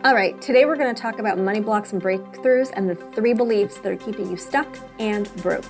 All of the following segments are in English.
All right, today we're going to talk about money blocks and breakthroughs and the 3 beliefs that are keeping you stuck and broke.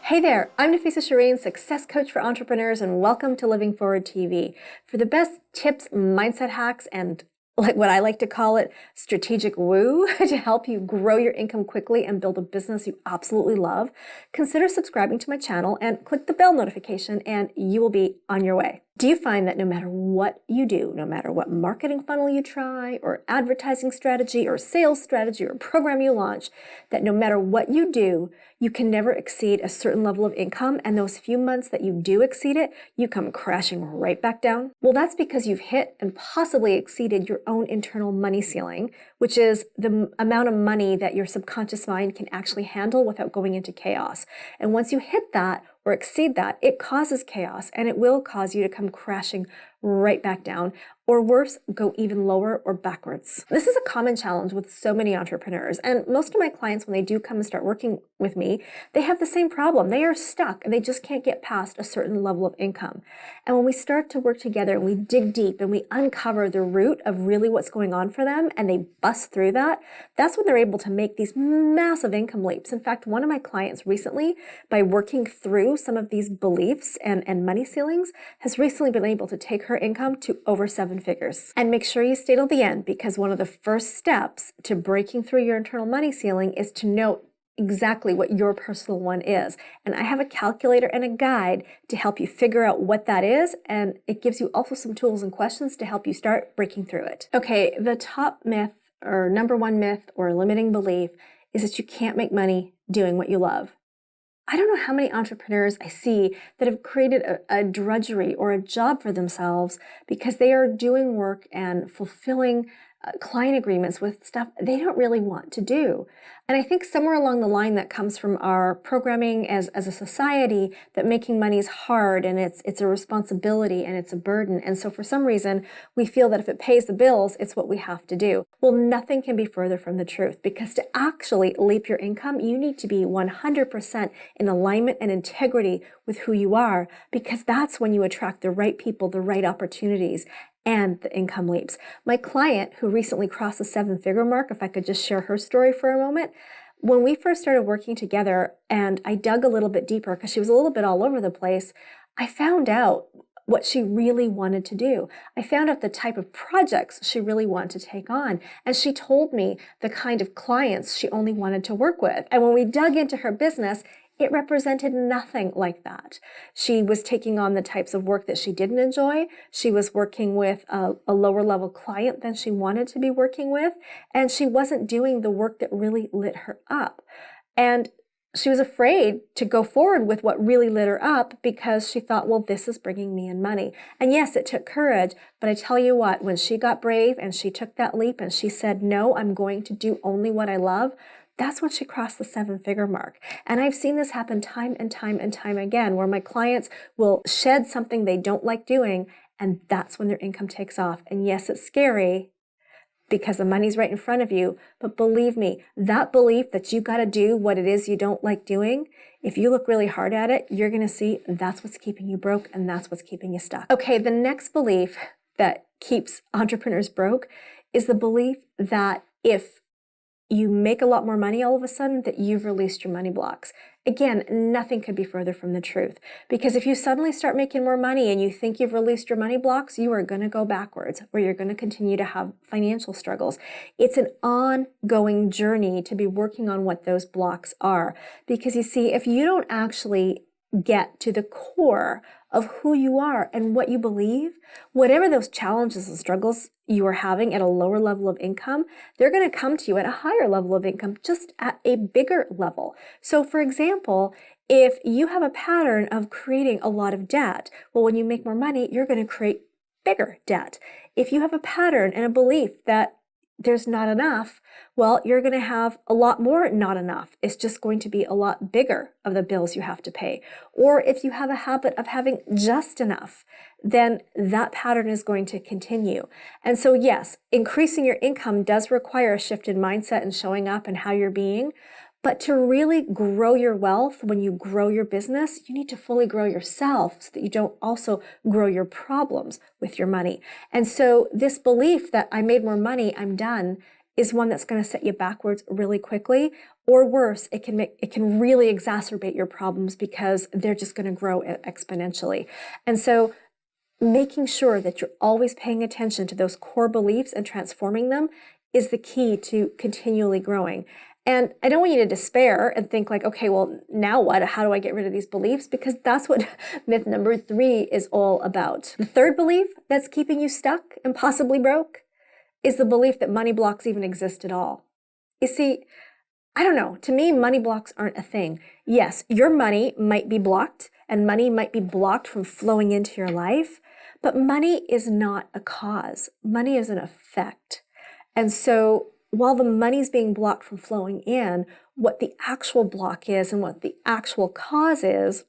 Hey there, I'm Nafissa Shireen, success coach for entrepreneurs, and welcome to Living Forward TV. For the best tips, mindset hacks, and like what I like to call it, strategic woo to help you grow your income quickly and build a business you absolutely love, consider subscribing to my channel and click the bell notification and you will be on your way. Do you find that no matter what you do, no matter what marketing funnel you try or advertising strategy or sales strategy or program you launch, that no matter what you do, you can never exceed a certain level of income, and those few months that you do exceed it, you come crashing right back down? Well, that's because you've hit and possibly exceeded your own internal money ceiling, which is the amount of money that your subconscious mind can actually handle without going into chaos. And once you hit that or exceed that, it causes chaos and it will cause you to come crashing right back down, or worse, go even lower or backwards. This is a common challenge with so many entrepreneurs, and most of my clients, when they do come and start working with me, they have the same problem. They are stuck and they just can't get past a certain level of income. And when we start to work together and we dig deep and we uncover the root of really what's going on for them and they bust through that, that's when they're able to make these massive income leaps. In fact, one of my clients recently, by working through some of these beliefs and money ceilings, has recently been able to take her income to over 7 figures. And make sure you stay till the end, because one of the first steps to breaking through your internal money ceiling is to know exactly what your personal one is. And I have a calculator and a guide to help you figure out what that is, and it gives you also some tools and questions to help you start breaking through it. Okay, the top myth, or number 1 myth or limiting belief, is that you can't make money doing what you love. I don't know how many entrepreneurs I see that have created a drudgery or a job for themselves because they are doing work and fulfilling client agreements with stuff they don't really want to do. And I think somewhere along the line that comes from our programming as a society, that making money is hard and it's a responsibility and it's a burden. And so for some reason, we feel that if it pays the bills, it's what we have to do. Well, nothing can be further from the truth, because to actually leap your income, you need to be 100% in alignment and integrity with who you are, because that's when you attract the right people, the right opportunities, and the income leaps. My client who recently crossed the 7-figure mark, if I could just share her story for a moment, when we first started working together and I dug a little bit deeper because she was a little bit all over the place, I found out what she really wanted to do. I found out the type of projects she really wanted to take on. And she told me the kind of clients she only wanted to work with. And when we dug into her business, it represented nothing like that. She was taking on the types of work that she didn't enjoy. She was working with a lower level client than she wanted to be working with. And she wasn't doing the work that really lit her up. And she was afraid to go forward with what really lit her up because she thought, well, this is bringing me in money. And yes, it took courage, but I tell you what, when she got brave and she took that leap and she said, no, I'm going to do only what I love, that's when she crossed the 7-figure mark. And I've seen this happen time and time and time again, where my clients will shed something they don't like doing, and that's when their income takes off. And yes, it's scary because the money's right in front of you, but believe me, that belief that you got to do what it is you don't like doing, if you look really hard at it, you're going to see that's what's keeping you broke and that's what's keeping you stuck. Okay, the next belief that keeps entrepreneurs broke is the belief that if you make a lot more money all of a sudden, that you've released your money blocks. Again, nothing could be further from the truth. Because if you suddenly start making more money and you think you've released your money blocks, you are going to go backwards, or you're going to continue to have financial struggles. It's an ongoing journey to be working on what those blocks are. Because you see, if you don't actually get to the core of who you are and what you believe, whatever those challenges and struggles you are having at a lower level of income, they're going to come to you at a higher level of income, just at a bigger level. So for example, if you have a pattern of creating a lot of debt, well, when you make more money, you're going to create bigger debt. If you have a pattern and a belief that there's not enough, well, you're going to have a lot more not enough. It's just going to be a lot bigger of the bills you have to pay. Or if you have a habit of having just enough, then that pattern is going to continue. And so yes, increasing your income does require a shift in mindset and showing up and how you're being. But to really grow your wealth, when you grow your business, you need to fully grow yourself so that you don't also grow your problems with your money. And so this belief that I made more money, I'm done, is one that's going to set you backwards really quickly, or worse, it can really exacerbate your problems because they're just going to grow exponentially. And so making sure that you're always paying attention to those core beliefs and transforming them is the key to continually growing. And I don't want you to despair and think like, okay, well, now what? How do I get rid of these beliefs? Because that's what myth number 3 is all about. The third belief that's keeping you stuck and possibly broke is the belief that money blocks even exist at all. You see, I don't know. To me, money blocks aren't a thing. Yes, your money might be blocked and money might be blocked from flowing into your life, but money is not a cause. Money is an effect. And so while the money's being blocked from flowing in, what the actual block is and what the actual cause is,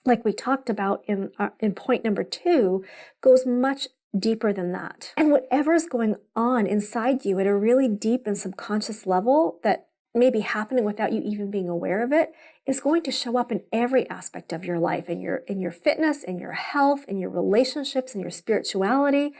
like we talked about in point number 2, goes much deeper than that. And whatever's going on inside you at a really deep and subconscious level that may be happening without you even being aware of it is going to show up in every aspect of your life, in your fitness, in your health, in your relationships, in your spirituality,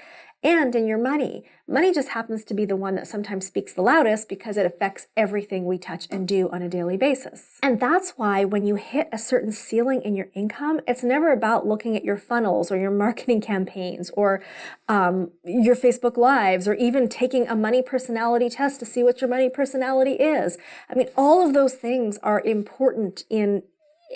and in your money. Money just happens to be the one that sometimes speaks the loudest because it affects everything we touch and do on a daily basis. And that's why when you hit a certain ceiling in your income, it's never about looking at your funnels or your marketing campaigns or your Facebook Lives or even taking a money personality test to see what your money personality is. I mean, all of those things are important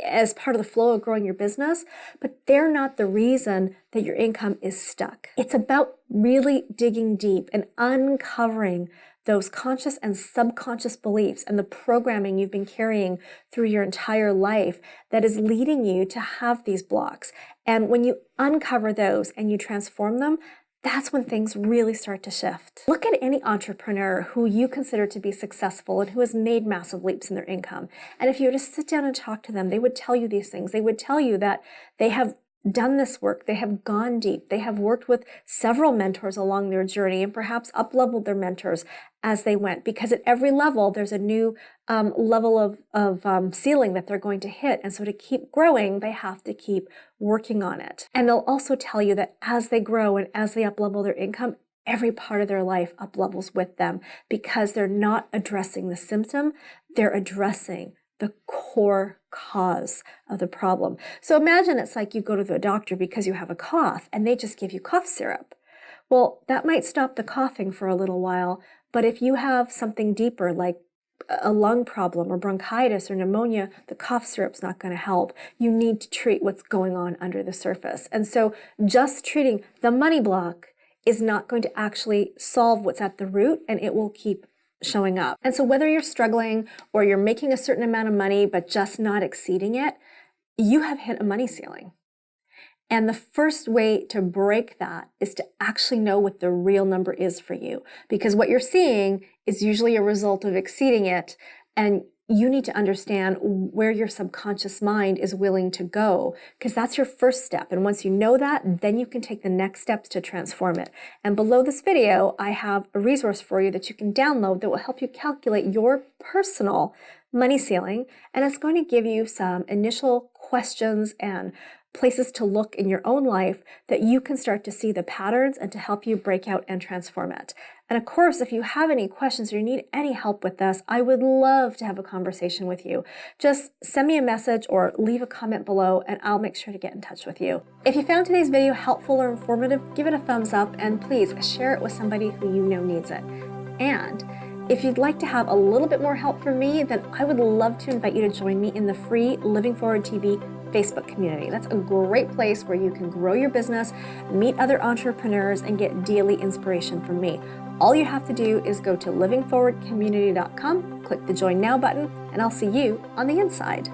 as part of the flow of growing your business, but they're not the reason that your income is stuck. It's about really digging deep and uncovering those conscious and subconscious beliefs and the programming you've been carrying through your entire life that is leading you to have these blocks. And when you uncover those and you transform them, that's when things really start to shift. Look at any entrepreneur who you consider to be successful and who has made massive leaps in their income. And if you were to sit down and talk to them, they would tell you these things. They would tell you that they have done this work, they have gone deep, they have worked with several mentors along their journey and perhaps up-leveled their mentors as they went, because at every level there's a new level of ceiling that they're going to hit. And so to keep growing, they have to keep working on it. And they'll also tell you that as they grow and as they up-level their income, every part of their life up-levels with them because they're not addressing the symptom, they're addressing the core cause of the problem. So imagine it's like you go to the doctor because you have a cough and they just give you cough syrup. Well, that might stop the coughing for a little while, but if you have something deeper like a lung problem or bronchitis or pneumonia, the cough syrup's not going to help. You need to treat what's going on under the surface. And so just treating the money block is not going to actually solve what's at the root, and it will keep showing up. And so whether you're struggling or you're making a certain amount of money but just not exceeding it, you have hit a money ceiling. And the first way to break that is to actually know what the real number is for you, because what you're seeing is usually a result of exceeding it, and you need to understand where your subconscious mind is willing to go, because that's your first step. And once you know that, then you can take the next steps to transform it. And below this video, I have a resource for you that you can download that will help you calculate your personal money ceiling. And it's going to give you some initial questions and places to look in your own life that you can start to see the patterns and to help you break out and transform it. And of course, if you have any questions or you need any help with this, I would love to have a conversation with you. Just send me a message or leave a comment below and I'll make sure to get in touch with you. If you found today's video helpful or informative, give it a thumbs up and please share it with somebody who you know needs it. And if you'd like to have a little bit more help from me, then I would love to invite you to join me in the free Living Forward TV Facebook community. That's a great place where you can grow your business, meet other entrepreneurs, and get daily inspiration from me. All you have to do is go to livingforwardcommunity.com, click the Join Now button, and I'll see you on the inside.